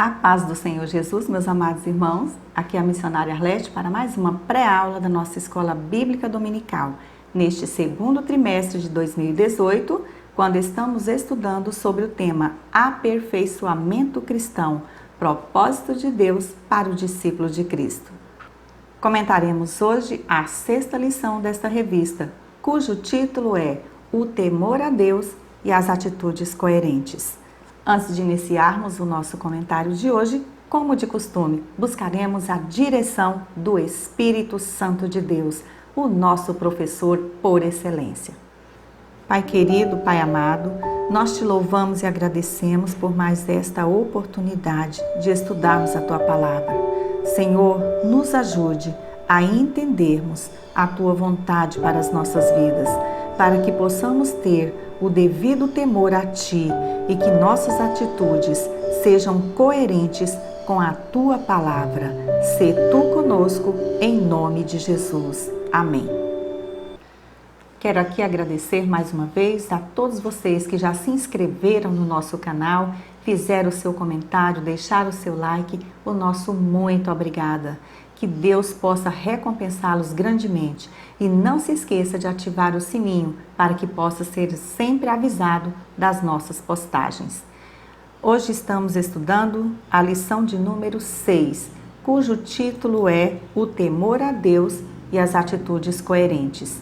A paz do Senhor Jesus, meus amados irmãos. Aqui é a missionária Arlete para mais uma pré-aula da nossa Escola Bíblica Dominical, neste segundo trimestre de 2018, quando estamos estudando sobre o tema Aperfeiçoamento Cristão, propósito de Deus para o discípulo de Cristo. Comentaremos hoje a sexta lição desta revista, cujo título é O Temor a Deus e as Atitudes Coerentes. Antes de iniciarmos o nosso comentário de hoje, como de costume, buscaremos a direção do Espírito Santo de Deus, o nosso professor por excelência. Pai querido, Pai amado, nós te louvamos e agradecemos por mais esta oportunidade de estudarmos a Tua Palavra. Senhor, nos ajude a entendermos a Tua vontade para as nossas vidas, para que possamos ter o devido temor a Ti e que nossas atitudes sejam coerentes com a Tua Palavra. Sê Tu conosco, em nome de Jesus. Amém. Quero aqui agradecer mais uma vez a todos vocês que já se inscreveram no nosso canal, fizeram o seu comentário, deixaram o seu like. O nosso muito obrigada. Que Deus possa recompensá-los grandemente. E não se esqueça de ativar o sininho para que possa ser sempre avisado das nossas postagens. Hoje estamos estudando a lição de número 6, cujo título é O Temor a Deus e as Atitudes Coerentes.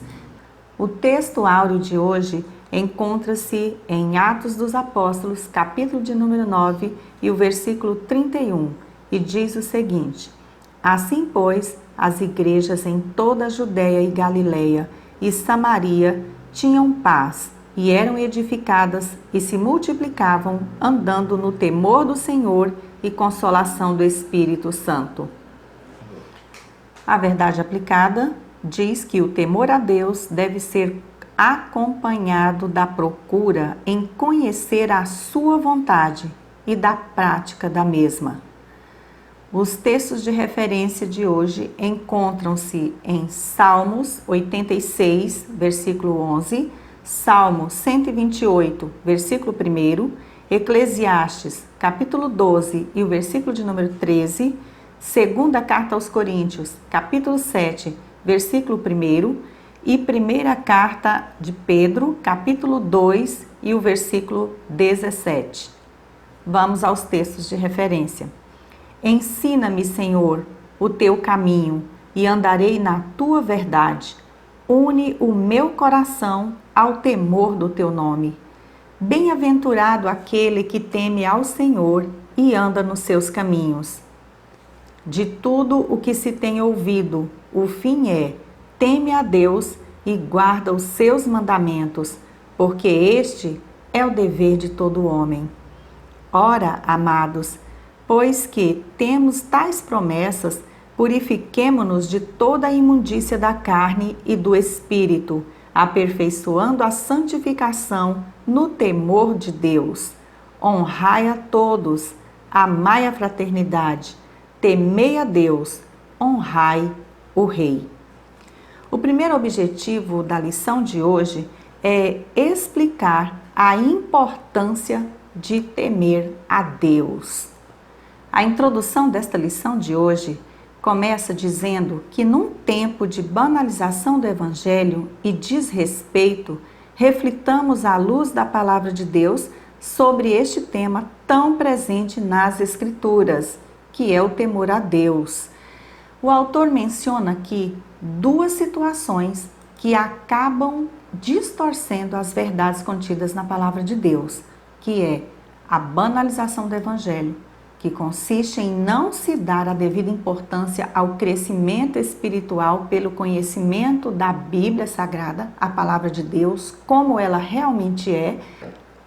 O texto áureo de hoje encontra-se em Atos dos Apóstolos, capítulo de número 9 e o versículo 31, e diz o seguinte: Assim, pois, as igrejas em toda a Judéia e Galileia e Samaria tinham paz e eram edificadas e se multiplicavam, andando no temor do Senhor e consolação do Espírito Santo. A verdade aplicada diz que o temor a Deus deve ser acompanhado da procura em conhecer a sua vontade e da prática da mesma. Os textos de referência de hoje encontram-se em Salmos 86, versículo 11, Salmo 128, versículo 1, Eclesiastes, capítulo 12 e o versículo de número 13, segunda carta aos Coríntios, capítulo 7, versículo 1 e primeira carta de Pedro, capítulo 2 e o versículo 17. Vamos aos textos de referência. Ensina-me, Senhor, o teu caminho e andarei na tua verdade. Une o meu coração ao temor do teu nome. Bem-aventurado aquele que teme ao Senhor e anda nos seus caminhos. De tudo o que se tem ouvido, o fim é: teme a Deus e guarda os seus mandamentos, porque este é o dever de todo homem. Ora, amados, pois que temos tais promessas, purifiquemo-nos de toda a imundícia da carne e do espírito, aperfeiçoando a santificação no temor de Deus. Honrai a todos, amai a fraternidade, temei a Deus, honrai o Rei. O primeiro objetivo da lição de hoje é explicar a importância de temer a Deus. A introdução desta lição de hoje começa dizendo que num tempo de banalização do Evangelho e desrespeito, reflitamos à luz da Palavra de Deus sobre este tema tão presente nas Escrituras, que é o temor a Deus. O autor menciona aqui duas situações que acabam distorcendo as verdades contidas na Palavra de Deus, que é a banalização do Evangelho, que consiste em não se dar a devida importância ao crescimento espiritual pelo conhecimento da Bíblia Sagrada, a Palavra de Deus, como ela realmente é,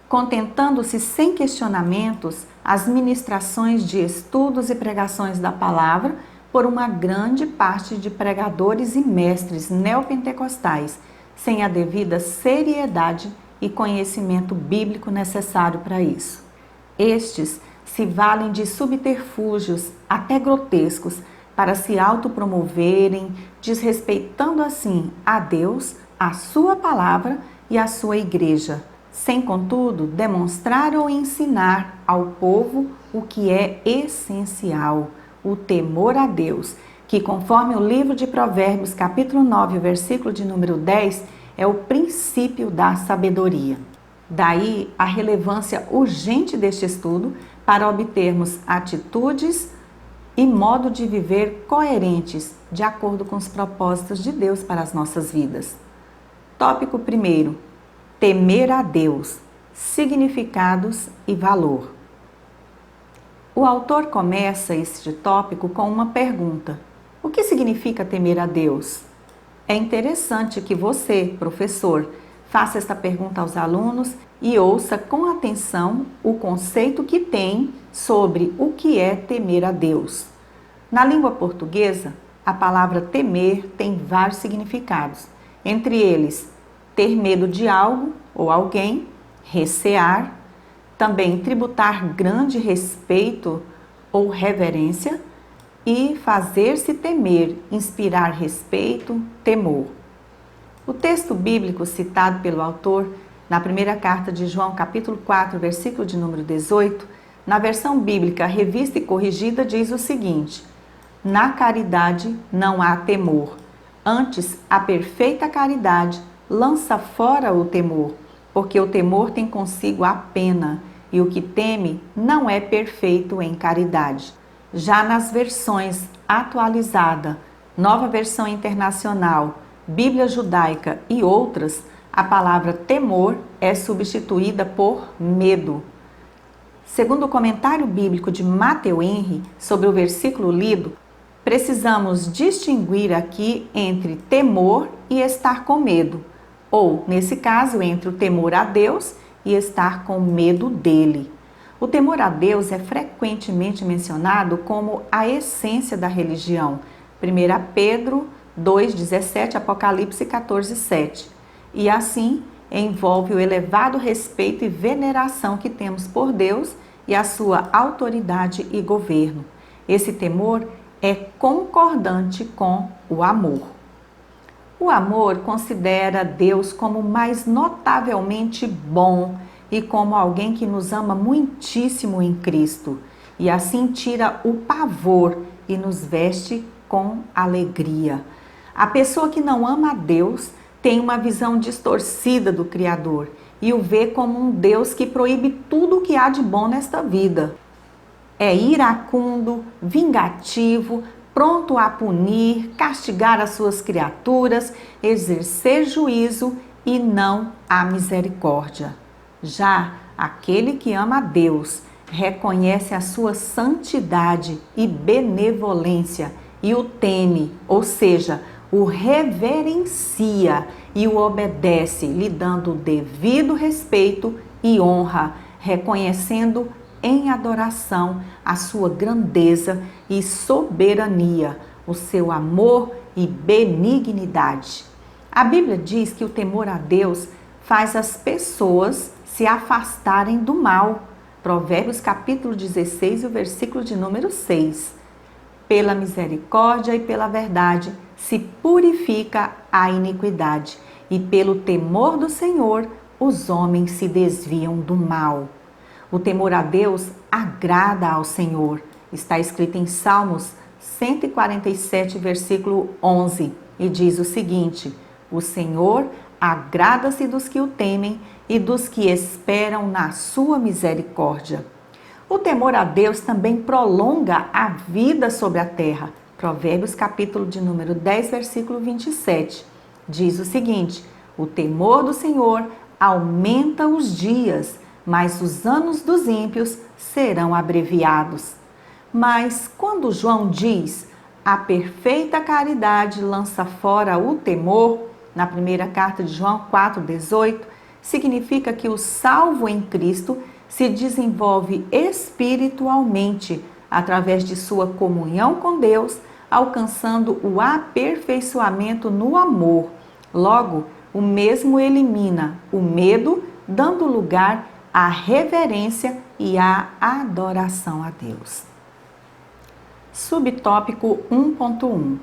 contentando-se sem questionamentos as ministrações de estudos e pregações da Palavra por uma grande parte de pregadores e mestres neopentecostais, sem a devida seriedade e conhecimento bíblico necessário para isso. Estes se valem de subterfúgios até grotescos para se autopromoverem, desrespeitando assim a Deus, a sua palavra e a sua igreja, sem, contudo, demonstrar ou ensinar ao povo o que é essencial, o temor a Deus, que, conforme o livro de Provérbios, capítulo 9, versículo de número 10, é o princípio da sabedoria. Daí a relevância urgente deste estudo para obtermos atitudes e modo de viver coerentes, de acordo com os propósitos de Deus para as nossas vidas. Tópico 1: temer a Deus, significados e valor. O autor começa este tópico com uma pergunta: o que significa temer a Deus? É interessante que você, professor, faça esta pergunta aos alunos e ouça com atenção o conceito que tem sobre o que é temer a Deus. Na língua portuguesa, a palavra temer tem vários significados, entre eles ter medo de algo ou alguém, recear, também tributar grande respeito ou reverência e fazer-se temer, inspirar respeito, temor. O texto bíblico citado pelo autor na primeira carta de João, capítulo 4, versículo de número 18, na versão bíblica revista e corrigida, diz o seguinte: na caridade não há temor, antes a perfeita caridade lança fora o temor, porque o temor tem consigo a pena, e o que teme não é perfeito em caridade. Já nas versões atualizada, Nova Versão Internacional, Bíblia Judaica e outras, a palavra temor é substituída por medo. Segundo o comentário bíblico de Matthew Henry sobre o versículo lido, precisamos distinguir aqui entre temor e estar com medo, ou, nesse caso, entre o temor a Deus e estar com medo dele. O temor a Deus é frequentemente mencionado como a essência da religião. 1 Pedro 2,17, Apocalipse 14,7. E assim envolve o elevado respeito e veneração que temos por Deus e a sua autoridade e governo. Esse temor é concordante com o amor. O amor considera Deus como mais notavelmente bom e como alguém que nos ama muitíssimo em Cristo, e assim tira o pavor e nos veste com alegria. A pessoa que não ama a Deus tem uma visão distorcida do Criador e o vê como um Deus que proíbe tudo o que há de bom nesta vida. É iracundo, vingativo, pronto a punir, castigar as suas criaturas, exercer juízo e não a misericórdia. Já aquele que ama a Deus reconhece a sua santidade e benevolência e o teme, ou seja, o reverencia e o obedece, lhe dando o devido respeito e honra, reconhecendo em adoração a sua grandeza e soberania, o seu amor e benignidade. A Bíblia diz que o temor a Deus faz as pessoas se afastarem do mal. Provérbios capítulo 16, o versículo de número 6. Pela misericórdia e pela verdade se purifica a iniquidade, e pelo temor do Senhor os homens se desviam do mal. O temor a Deus agrada ao Senhor. Está escrito em Salmos 147, versículo 11, e diz o seguinte: o Senhor agrada-se dos que o temem e dos que esperam na sua misericórdia. O temor a Deus também prolonga a vida sobre a terra. Provérbios capítulo de número 10, versículo 27, diz o seguinte: o temor do Senhor aumenta os dias, mas os anos dos ímpios serão abreviados. Mas quando João diz a perfeita caridade lança fora o temor, na primeira carta de João 4,18, significa que o salvo em Cristo se desenvolve espiritualmente através de sua comunhão com Deus, alcançando o aperfeiçoamento no amor. Logo, o mesmo elimina o medo, dando lugar à reverência e à adoração a Deus. Subtópico 1.1: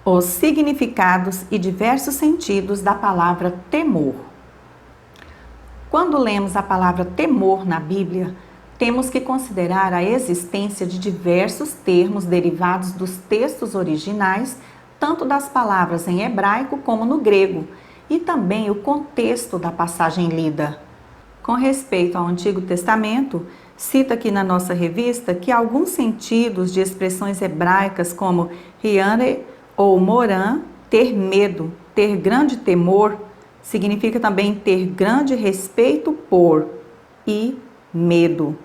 os significados e diversos sentidos da palavra temor. Quando lemos a palavra temor na Bíblia, temos que considerar a existência de diversos termos derivados dos textos originais, tanto das palavras em hebraico como no grego, e também o contexto da passagem lida. Com respeito ao Antigo Testamento, cita aqui na nossa revista que alguns sentidos de expressões hebraicas como riane ou moran, ter medo, ter grande temor, significa também ter grande respeito por e medo.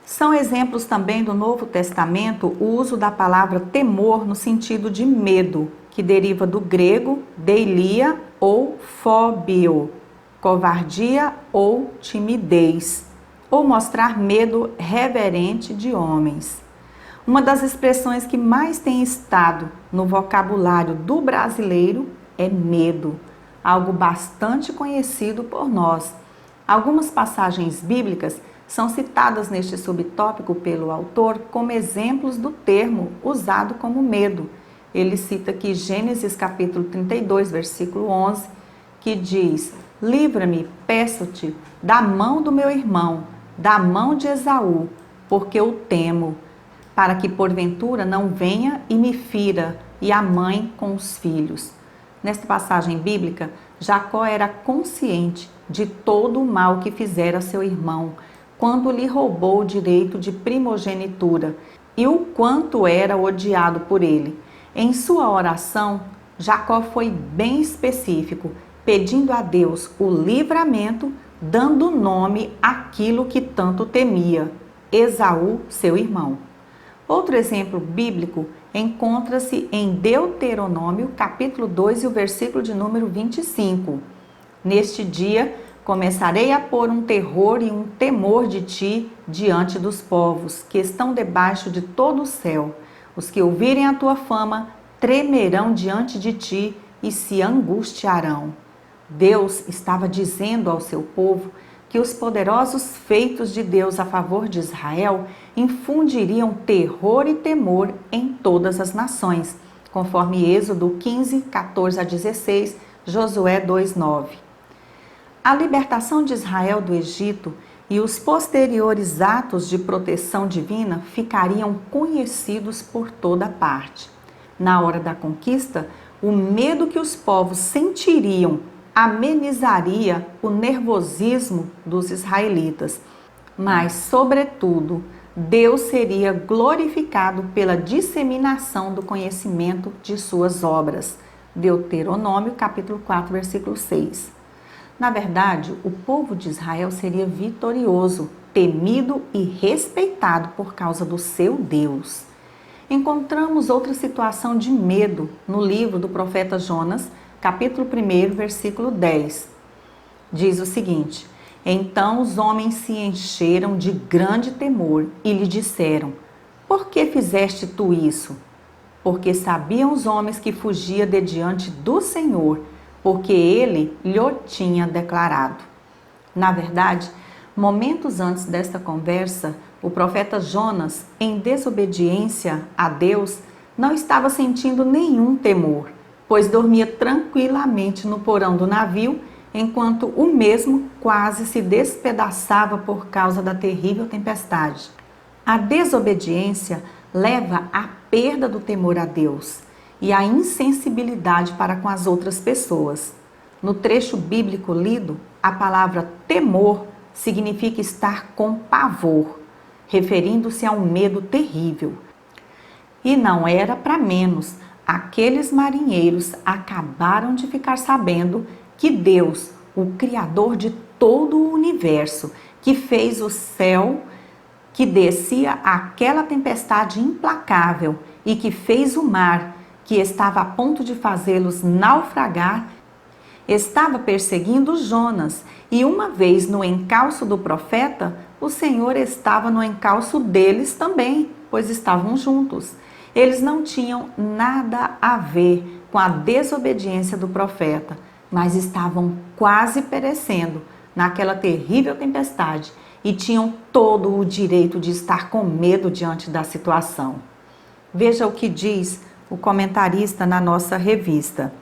São exemplos também do Novo Testamento o uso da palavra temor no sentido de medo, que deriva do grego deilia ou phobio, covardia ou timidez, ou mostrar medo reverente de homens. Uma das expressões que mais tem estado no vocabulário do brasileiro é medo, algo bastante conhecido por nós. Algumas passagens bíblicas são citadas neste subtópico pelo autor como exemplos do termo usado como medo. Ele cita aqui Gênesis capítulo 32, versículo 11, que diz: livra-me, peço-te, da mão do meu irmão, da mão de Esaú, porque o temo, para que porventura não venha e me fira, e a mãe com os filhos. Nesta passagem bíblica, Jacó era consciente de todo o mal que fizera seu irmão, quando lhe roubou o direito de primogenitura, e o quanto era odiado por ele. Em sua oração, Jacó foi bem específico, pedindo a Deus o livramento, dando nome àquilo que tanto temia, Esaú, seu irmão. Outro exemplo bíblico encontra-se em Deuteronômio, capítulo 2, e o versículo de número 25. Neste dia, começarei a pôr um terror e um temor de ti diante dos povos que estão debaixo de todo o céu. Os que ouvirem a tua fama tremerão diante de ti e se angustiarão. Deus estava dizendo ao seu povo que os poderosos feitos de Deus a favor de Israel infundiriam terror e temor em todas as nações, conforme Êxodo 15, 14 a 16, Josué 2, 9. A libertação de Israel do Egito e os posteriores atos de proteção divina ficariam conhecidos por toda parte. Na hora da conquista, o medo que os povos sentiriam amenizaria o nervosismo dos israelitas, mas, sobretudo, Deus seria glorificado pela disseminação do conhecimento de suas obras. Deuteronômio, capítulo 4, versículo 6. Na verdade, o povo de Israel seria vitorioso, temido e respeitado por causa do seu Deus. Encontramos outra situação de medo no livro do profeta Jonas, capítulo 1, versículo 10. Diz o seguinte: então os homens se encheram de grande temor e lhe disseram: por que fizeste tu isso? Porque sabiam os homens que fugia de diante do Senhor, porque ele lhe tinha declarado. Na verdade, momentos antes desta conversa, o profeta Jonas, em desobediência a Deus, não estava sentindo nenhum temor, pois dormia tranquilamente no porão do navio, enquanto o mesmo quase se despedaçava por causa da terrível tempestade. A desobediência leva à perda do temor a Deus e à insensibilidade para com as outras pessoas. No trecho bíblico lido, a palavra temor significa estar com pavor, referindo-se a um medo terrível. E não era para menos, aqueles marinheiros acabaram de ficar sabendo que Deus, o Criador de todo o universo, que fez o céu, que descia aquela tempestade implacável e que fez o mar, que estava a ponto de fazê-los naufragar, estava perseguindo Jonas, e uma vez no encalço do profeta, o Senhor estava no encalço deles também, pois estavam juntos. Eles não tinham nada a ver com a desobediência do profeta, mas estavam quase perecendo naquela terrível tempestade e tinham todo o direito de estar com medo diante da situação. Veja o que diz o comentarista na nossa revista.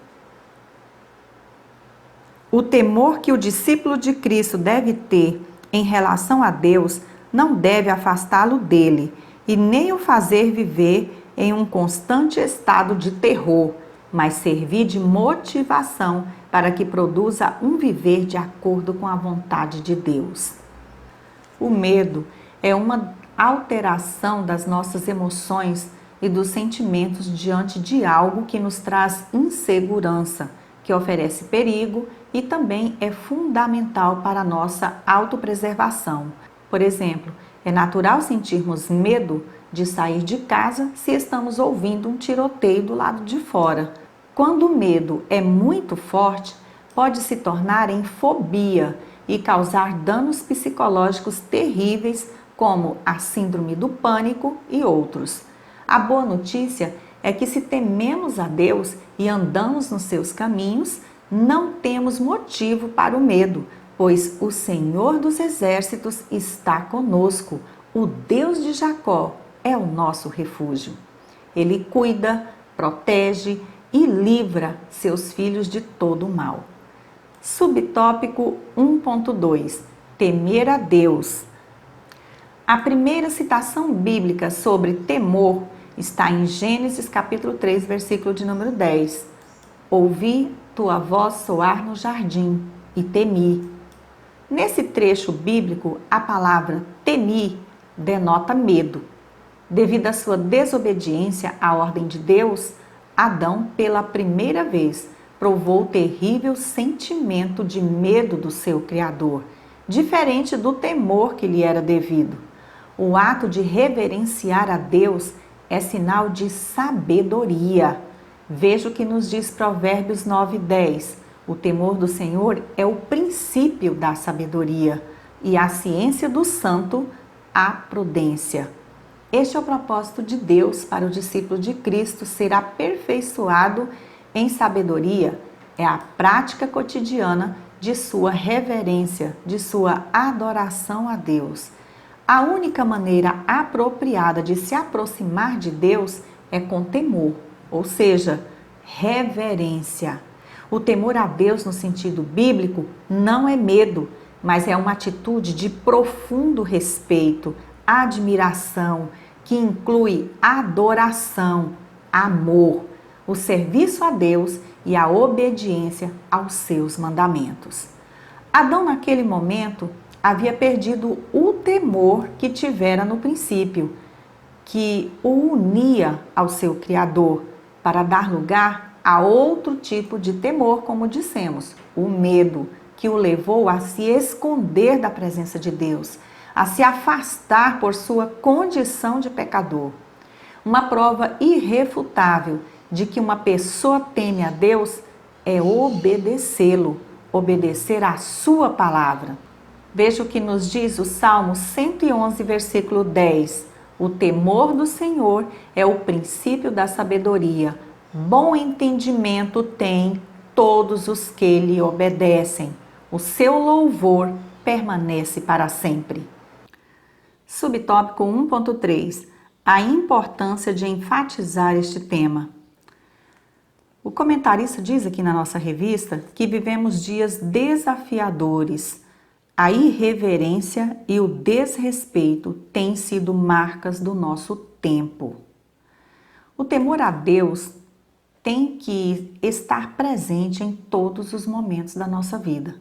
O temor que o discípulo de Cristo deve ter em relação a Deus não deve afastá-lo dele e nem o fazer viver em um constante estado de terror, mas servir de motivação para que produza um viver de acordo com a vontade de Deus. O medo é uma alteração das nossas emoções e dos sentimentos diante de algo que nos traz insegurança, que oferece perigo e também é fundamental para a nossa autopreservação. Por exemplo, é natural sentirmos medo de sair de casa se estamos ouvindo um tiroteio do lado de fora. Quando o medo é muito forte, pode se tornar em fobia e causar danos psicológicos terríveis, como a síndrome do pânico e outros. A boa notícia é que se tememos a Deus e andamos nos seus caminhos, não temos motivo para o medo, pois o Senhor dos Exércitos está conosco. O Deus de Jacó é o nosso refúgio. Ele cuida, protege e livra seus filhos de todo o mal. Subtópico 1.2: Temer a Deus. A primeira citação bíblica sobre temor está em Gênesis capítulo 3, versículo de número 10. Ouvi tua voz soar no jardim e temi. Nesse trecho bíblico, a palavra temi denota medo. Devido à sua desobediência à ordem de Deus, Adão, pela primeira vez, provou o terrível sentimento de medo do seu Criador, diferente do temor que lhe era devido. O ato de reverenciar a Deus é sinal de sabedoria. Veja o que nos diz Provérbios 9:10. O temor do Senhor é o princípio da sabedoria e a ciência do santo, a prudência. Este é o propósito de Deus para o discípulo de Cristo ser aperfeiçoado em sabedoria. É a prática cotidiana de sua reverência, de sua adoração a Deus. A única maneira apropriada de se aproximar de Deus é com temor, ou seja, reverência. O temor a Deus no sentido bíblico não é medo, mas é uma atitude de profundo respeito, admiração, que inclui adoração, amor, o serviço a Deus e a obediência aos seus mandamentos. Adão, naquele momento, havia perdido o temor que tivera no princípio, que o unia ao seu Criador, para dar lugar a outro tipo de temor, como dissemos, o medo, que o levou a se esconder da presença de Deus, a se afastar por sua condição de pecador. Uma prova irrefutável de que uma pessoa teme a Deus é obedecê-lo, obedecer à sua palavra. Veja o que nos diz o Salmo 111, versículo 10. O temor do Senhor é o princípio da sabedoria. Bom entendimento tem todos os que lhe obedecem. O seu louvor permanece para sempre. Subtópico 1.3. A importância de enfatizar este tema. O comentarista diz aqui na nossa revista que vivemos dias desafiadores. A irreverência e o desrespeito têm sido marcas do nosso tempo. O temor a Deus tem que estar presente em todos os momentos da nossa vida.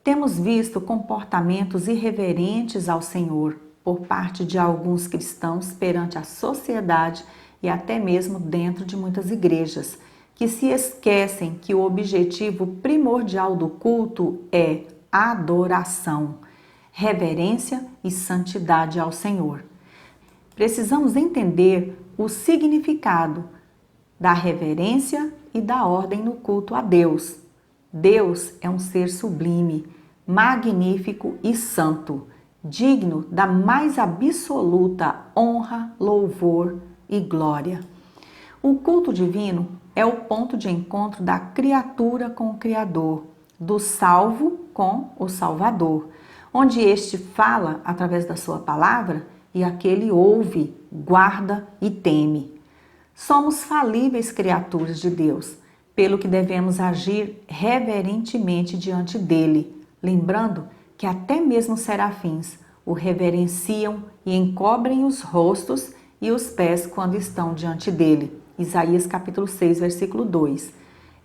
Temos visto comportamentos irreverentes ao Senhor por parte de alguns cristãos perante a sociedade e até mesmo dentro de muitas igrejas, que se esquecem que o objetivo primordial do culto é adoração, reverência e santidade ao Senhor. Precisamos entender o significado da reverência e da ordem no culto a Deus. Deus é um ser sublime, magnífico e santo, digno da mais absoluta honra, louvor e glória. O culto divino é o ponto de encontro da criatura com o Criador, do salvo com o Salvador, onde este fala através da sua palavra e aquele ouve, guarda e teme. Somos falíveis criaturas de Deus, pelo que devemos agir reverentemente diante dele, lembrando que até mesmo os serafins o reverenciam e encobrem os rostos e os pés quando estão diante dele. Isaías capítulo 6, versículo 2.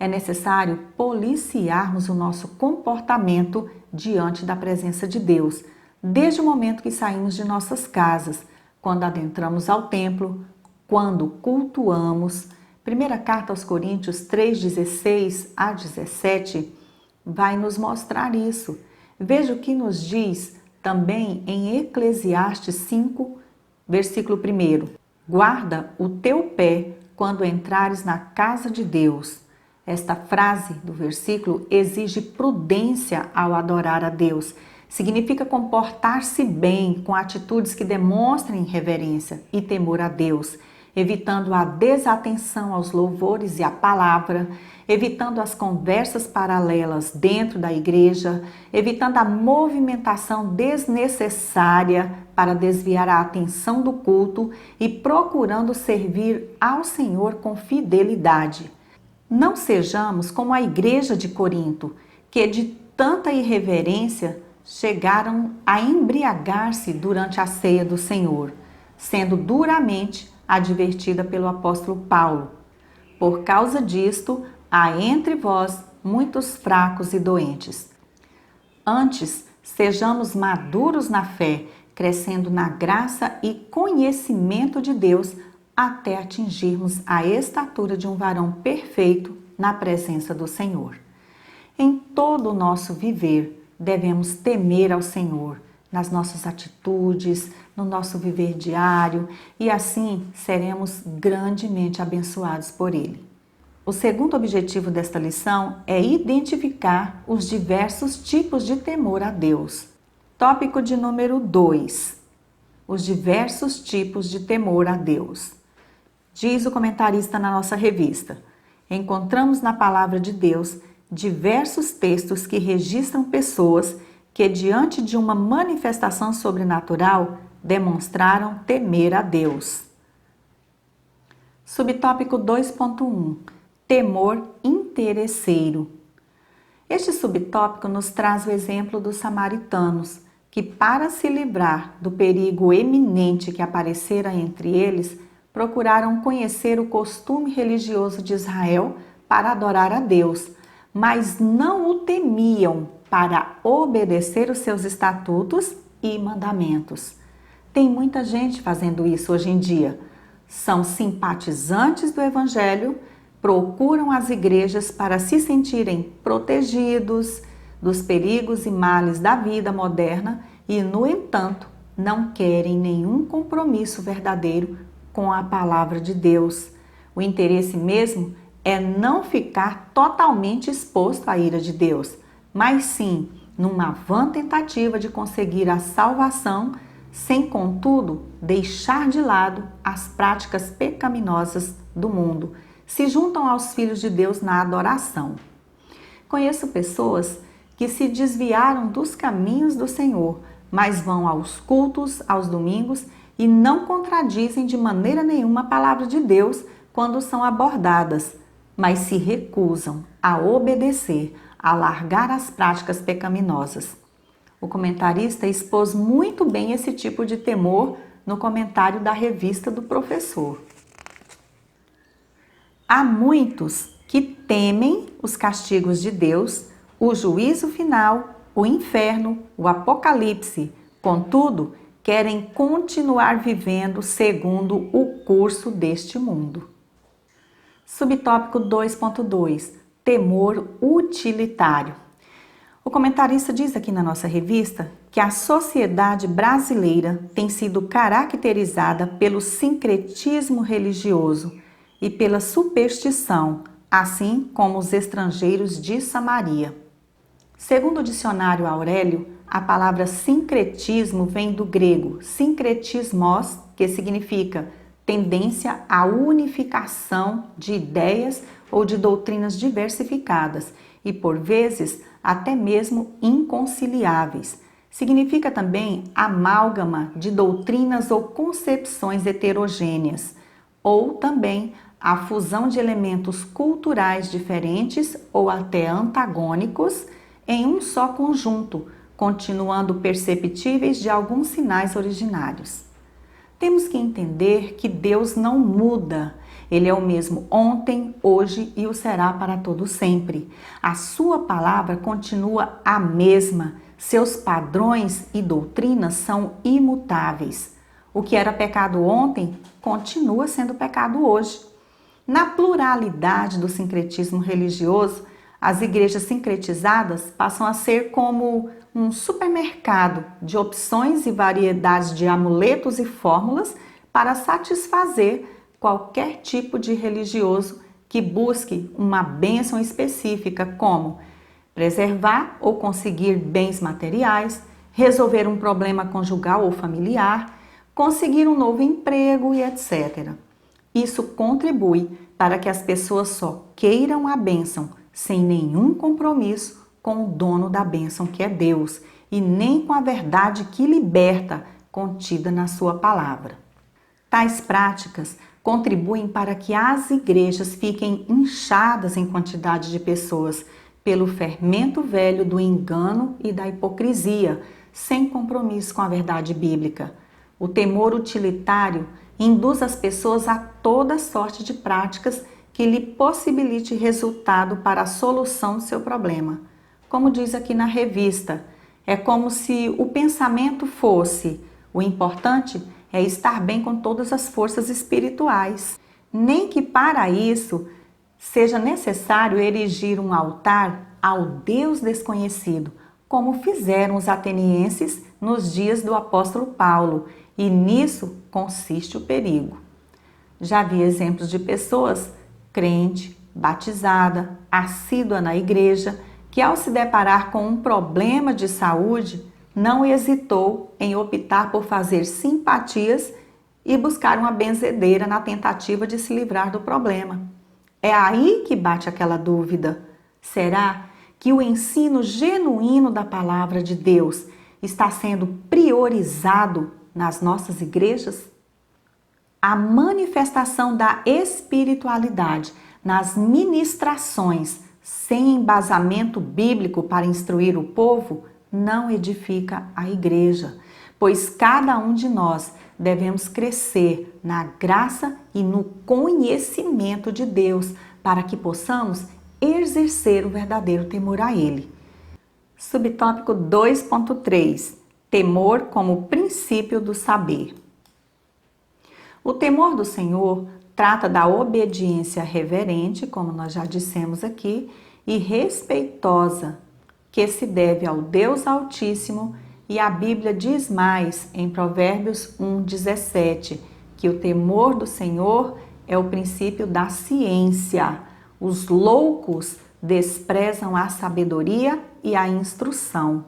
É necessário policiarmos o nosso comportamento diante da presença de Deus, desde o momento que saímos de nossas casas, quando adentramos ao templo, quando cultuamos. Primeira carta aos Coríntios 3:16 a 17 vai nos mostrar isso. Veja o que nos diz também em Eclesiastes 5, versículo 1. Guarda o teu pé quando entrares na casa de Deus. Esta frase do versículo exige prudência ao adorar a Deus. Significa comportar-se bem com atitudes que demonstrem reverência e temor a Deus, evitando a desatenção aos louvores e à palavra, evitando as conversas paralelas dentro da igreja, evitando a movimentação desnecessária para desviar a atenção do culto e procurando servir ao Senhor com fidelidade. Não sejamos como a igreja de Corinto, que de tanta irreverência chegaram a embriagar-se durante a ceia do Senhor, sendo duramente advertida pelo apóstolo Paulo. Por causa disto, há entre vós muitos fracos e doentes. Antes, sejamos maduros na fé, crescendo na graça e conhecimento de Deus, até atingirmos a estatura de um varão perfeito na presença do Senhor. Em todo o nosso viver, devemos temer ao Senhor, nas nossas atitudes, no nosso viver diário, e assim seremos grandemente abençoados por Ele. O segundo objetivo desta lição é identificar os diversos tipos de temor a Deus. Tópico de número 2. Os diversos tipos de temor a Deus. Diz o comentarista na nossa revista: encontramos na palavra de Deus diversos textos que registram pessoas que, diante de uma manifestação sobrenatural, demonstraram temer a Deus. Subtópico 2.1. Temor interesseiro. Este subtópico nos traz o exemplo dos samaritanos, que, para se livrar do perigo eminente que aparecera entre eles, procuraram conhecer o costume religioso de Israel para adorar a Deus, mas não o temiam para obedecer os seus estatutos e mandamentos. Tem muita gente fazendo isso hoje em dia. São simpatizantes do Evangelho, procuram as igrejas para se sentirem protegidos dos perigos e males da vida moderna e, no entanto, não querem nenhum compromisso verdadeiro com a palavra de Deus. O interesse mesmo é não ficar totalmente exposto à ira de Deus, mas sim numa vã tentativa de conseguir a salvação, sem, contudo, deixar de lado as práticas pecaminosas do mundo. Se juntam aos filhos de Deus na adoração. Conheço pessoas que se desviaram dos caminhos do Senhor, mas vão aos cultos, aos domingos, e não contradizem de maneira nenhuma a palavra de Deus quando são abordadas, mas se recusam a obedecer, a largar as práticas pecaminosas. O comentarista expôs muito bem esse tipo de temor no comentário da revista do professor. Há muitos que temem os castigos de Deus, o juízo final, o inferno, o apocalipse. Contudo, querem continuar vivendo segundo o curso deste mundo. Subtópico 2.2. Temor utilitário. O comentarista diz aqui na nossa revista que a sociedade brasileira tem sido caracterizada pelo sincretismo religioso e pela superstição, assim como os estrangeiros de Samaria. Segundo o dicionário Aurélio, a palavra sincretismo vem do grego sincretismos, que significa tendência à unificação de ideias ou de doutrinas diversificadas e, por vezes, até mesmo inconciliáveis. Significa também amálgama de doutrinas ou concepções heterogêneas, ou também a fusão de elementos culturais diferentes ou até antagônicos em um só conjunto, continuando perceptíveis de alguns sinais originários. Temos que entender que Deus não muda. Ele é o mesmo ontem, hoje e o será para todo sempre. A sua palavra continua a mesma. Seus padrões e doutrinas são imutáveis. O que era pecado ontem continua sendo pecado hoje. Na pluralidade do sincretismo religioso, as igrejas sincretizadas passam a ser como um supermercado de opções e variedades de amuletos e fórmulas para satisfazer qualquer tipo de religioso que busque uma bênção específica, como preservar ou conseguir bens materiais, resolver um problema conjugal ou familiar, conseguir um novo emprego e etc. Isso contribui para que as pessoas só queiram a bênção, sem nenhum compromisso com o dono da bênção, que é Deus, e nem com a verdade que liberta, contida na sua palavra. Tais práticas contribuem para que as igrejas fiquem inchadas em quantidade de pessoas, pelo fermento velho do engano e da hipocrisia, sem compromisso com a verdade bíblica. O temor utilitário induz as pessoas a toda sorte de práticas que lhe possibilite resultado para a solução do seu problema. Como diz aqui na revista, é como se o pensamento fosse: o importante é estar bem com todas as forças espirituais. Nem que para isso seja necessário erigir um altar ao Deus desconhecido, como fizeram os atenienses nos dias do apóstolo Paulo, e nisso consiste o perigo. Já vi exemplos de pessoas crente, batizada, assídua na igreja, que ao se deparar com um problema de saúde, não hesitou em optar por fazer simpatias e buscar uma benzedeira na tentativa de se livrar do problema. É aí que bate aquela dúvida: será que o ensino genuíno da palavra de Deus está sendo priorizado nas nossas igrejas? A manifestação da espiritualidade nas ministrações sem embasamento bíblico para instruir o povo não edifica a igreja, pois cada um de nós devemos crescer na graça e no conhecimento de Deus para que possamos exercer o verdadeiro temor a Ele. Subtópico 2.3: Temor como princípio do saber. O temor do Senhor trata da obediência reverente, como nós já dissemos aqui, e respeitosa, que se deve ao Deus Altíssimo, e a Bíblia diz mais em Provérbios 1,17, que o temor do Senhor é o princípio da ciência. Os loucos desprezam a sabedoria e a instrução.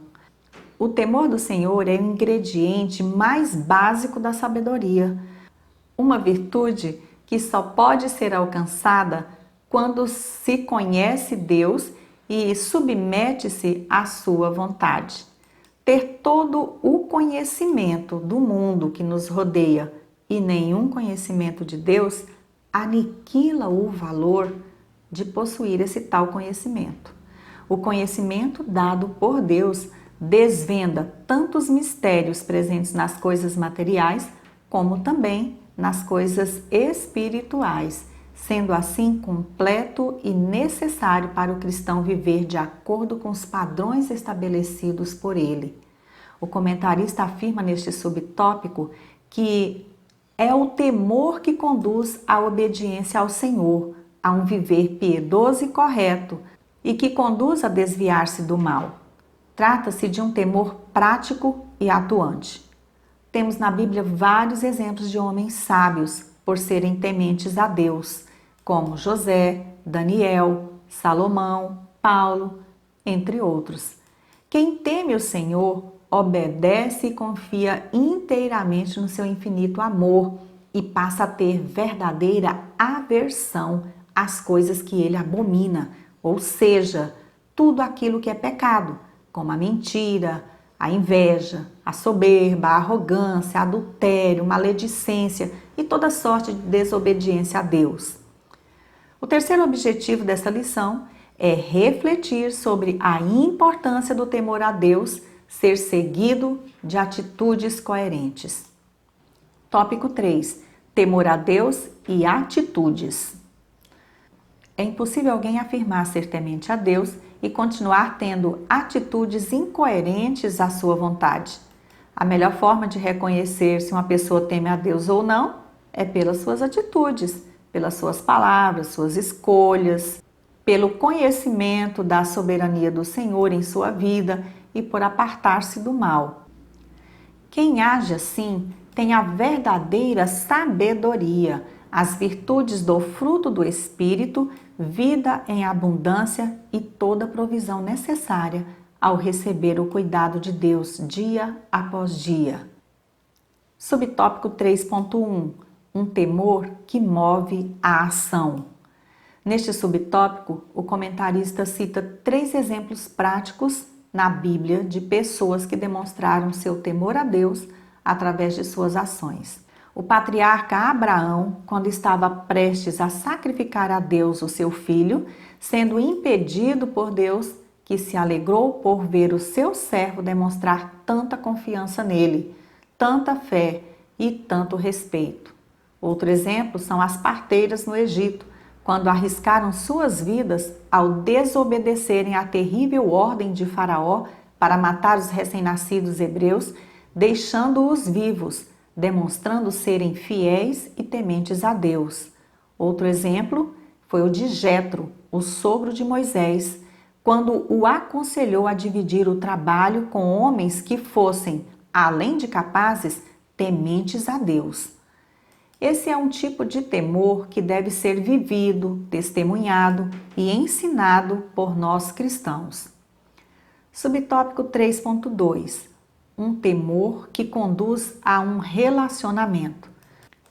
O temor do Senhor é o ingrediente mais básico da sabedoria, uma virtude que só pode ser alcançada quando se conhece Deus e submete-se à sua vontade. Ter todo o conhecimento do mundo que nos rodeia e nenhum conhecimento de Deus aniquila o valor de possuir esse tal conhecimento. O conhecimento dado por Deus desvenda tanto os mistérios presentes nas coisas materiais, como também nas coisas espirituais, sendo assim completo e necessário para o cristão viver de acordo com os padrões estabelecidos por ele. O comentarista afirma neste subtópico que é o temor que conduz à obediência ao Senhor, a um viver piedoso e correto, e que conduz a desviar-se do mal. Trata-se de um temor prático e atuante. Temos na Bíblia vários exemplos de homens sábios por serem tementes a Deus, como José, Daniel, Salomão, Paulo, entre outros. Quem teme o Senhor obedece e confia inteiramente no seu infinito amor e passa a ter verdadeira aversão às coisas que ele abomina, ou seja, tudo aquilo que é pecado, como a mentira, a inveja, a soberba, a arrogância, adultério, maledicência e toda sorte de desobediência a Deus. O terceiro objetivo dessa lição é refletir sobre a importância do temor a Deus ser seguido de atitudes coerentes. Tópico 3. Temor a Deus e atitudes. É impossível alguém afirmar ser temente a Deus e continuar tendo atitudes incoerentes à sua vontade. A melhor forma de reconhecer se uma pessoa teme a Deus ou não é pelas suas atitudes, pelas suas palavras, suas escolhas, pelo conhecimento da soberania do Senhor em sua vida e por apartar-se do mal. Quem age assim tem a verdadeira sabedoria, as virtudes do fruto do Espírito, vida em abundância e toda a provisão necessária ao receber o cuidado de Deus dia após dia. Subtópico 3.1. Um temor que move a ação. Neste subtópico, o comentarista cita 3 exemplos práticos na Bíblia de pessoas que demonstraram seu temor a Deus através de suas ações. O patriarca Abraão, quando estava prestes a sacrificar a Deus o seu filho, sendo impedido por Deus, que se alegrou por ver o seu servo demonstrar tanta confiança nele, tanta fé e tanto respeito. Outro exemplo são as parteiras no Egito, quando arriscaram suas vidas ao desobedecerem à terrível ordem de Faraó para matar os recém-nascidos hebreus, deixando-os vivos, demonstrando serem fiéis e tementes a Deus. Outro exemplo foi o de Jetro, o sogro de Moisés, quando o aconselhou a dividir o trabalho com homens que fossem, além de capazes, tementes a Deus. Esse é um tipo de temor que deve ser vivido, testemunhado e ensinado por nós cristãos. Subtópico 3.2. Um temor que conduz a um relacionamento.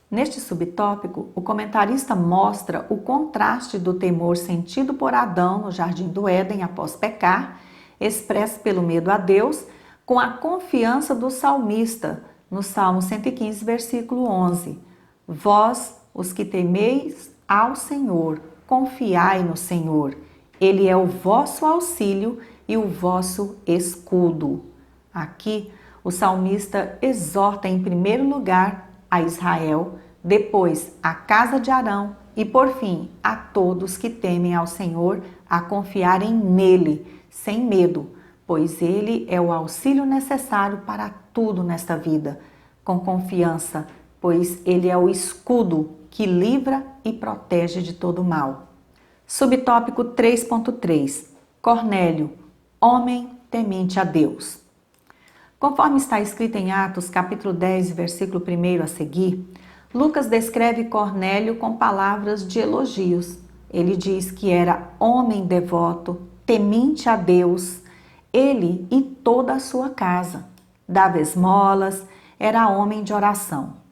Neste subtópico, o comentarista mostra o contraste do temor sentido por Adão no Jardim do Éden após pecar, expresso pelo medo a Deus, com a confiança do salmista, no Salmo 115, versículo 11. Vós, os que temeis ao Senhor, confiai no Senhor. Ele é o vosso auxílio e o vosso escudo. Aqui, o salmista exorta em primeiro lugar a Israel, depois a casa de Arão e, por fim, a todos que temem ao Senhor a confiarem nele, sem medo, pois ele é o auxílio necessário para tudo nesta vida, com confiança, pois ele é o escudo que livra e protege de todo mal. Subtópico 3.3. Cornélio, homem temente a Deus. Conforme está escrito em Atos, capítulo 10, versículo 1 a seguir, Lucas descreve Cornélio com palavras de elogios. Ele diz que era homem devoto, temente a Deus, ele e toda a sua casa. Dava esmolas, era homem de oração.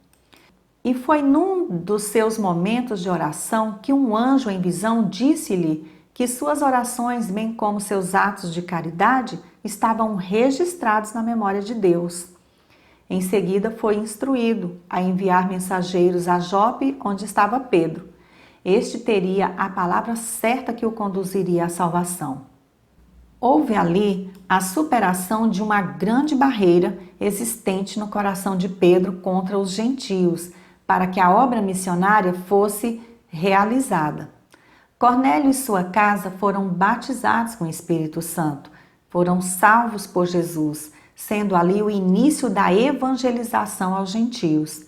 E foi num dos seus momentos de oração que um anjo em visão disse-lhe que suas orações, bem como seus atos de caridade, estavam registrados na memória de Deus. Em seguida foi instruído a enviar mensageiros a Jope, onde estava Pedro. Este teria a palavra certa que o conduziria à salvação. Houve ali a superação de uma grande barreira existente no coração de Pedro contra os gentios, para que a obra missionária fosse realizada. Cornélio e sua casa foram batizados com o Espírito Santo, foram salvos por Jesus, sendo ali o início da evangelização aos gentios.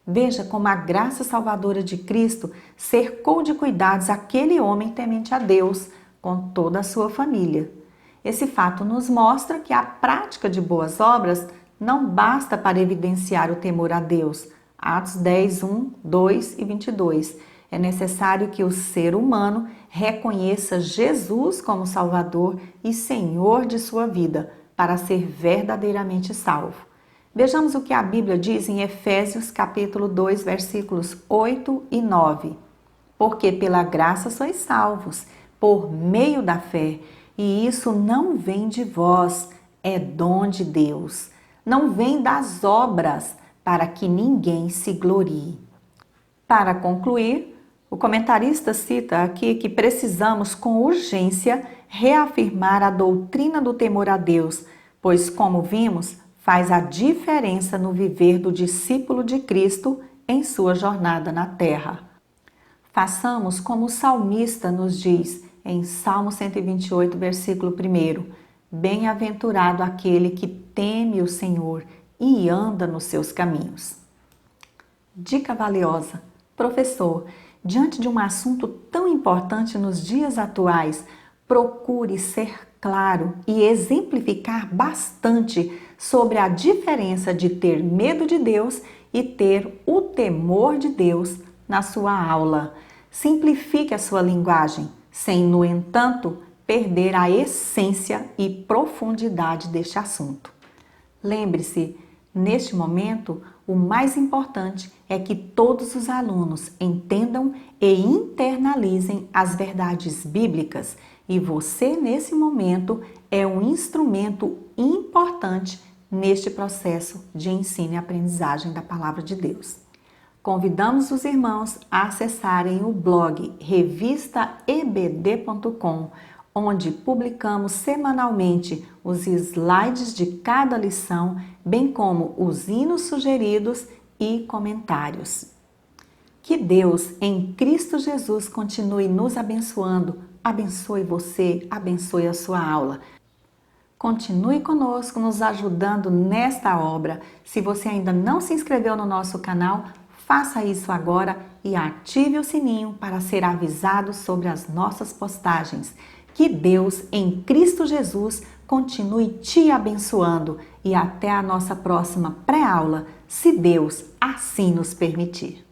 Veja como a graça salvadora de Cristo cercou de cuidados aquele homem temente a Deus, com toda a sua família. Esse fato nos mostra que a prática de boas obras não basta para evidenciar o temor a Deus. Atos 10, 1, 2 e 22. É necessário que o ser humano reconheça Jesus como Salvador e Senhor de sua vida, para ser verdadeiramente salvo. Vejamos o que a Bíblia diz em Efésios capítulo 2, versículos 8 e 9. Porque pela graça sois salvos, por meio da fé, e isso não vem de vós, é dom de Deus. Não vem das obras, para que ninguém se glorie. Para concluir, O comentarista cita aqui que precisamos com urgência reafirmar a doutrina do temor a Deus, pois, como vimos, faz a diferença no viver do discípulo de Cristo em sua jornada na terra. Façamos como o salmista nos diz em Salmo 128, versículo 1: Bem-aventurado aquele que teme o Senhor e anda nos seus caminhos. Dica valiosa. Professor, diante de um assunto tão importante nos dias atuais, procure ser claro e exemplificar bastante sobre a diferença de ter medo de Deus e ter o temor de Deus na sua aula. Simplifique a sua linguagem, sem, no entanto, perder a essência e profundidade deste assunto. Lembre-se, neste momento, o mais importante é que todos os alunos entendam e internalizem as verdades bíblicas, e você, nesse momento, é um instrumento importante neste processo de ensino e aprendizagem da Palavra de Deus. Convidamos os irmãos a acessarem o blog revistaebd.com, onde publicamos semanalmente os slides de cada lição, bem como os hinos sugeridos e comentários. Que Deus, em Cristo Jesus, continue nos abençoando, abençoe você, abençoe a sua aula. Continue conosco, nos ajudando nesta obra. Se você ainda não se inscreveu no nosso canal, faça isso agora e ative o sininho para ser avisado sobre as nossas postagens. Que Deus, em Cristo Jesus, continue te abençoando e até a nossa próxima pré-aula, se Deus assim nos permitir.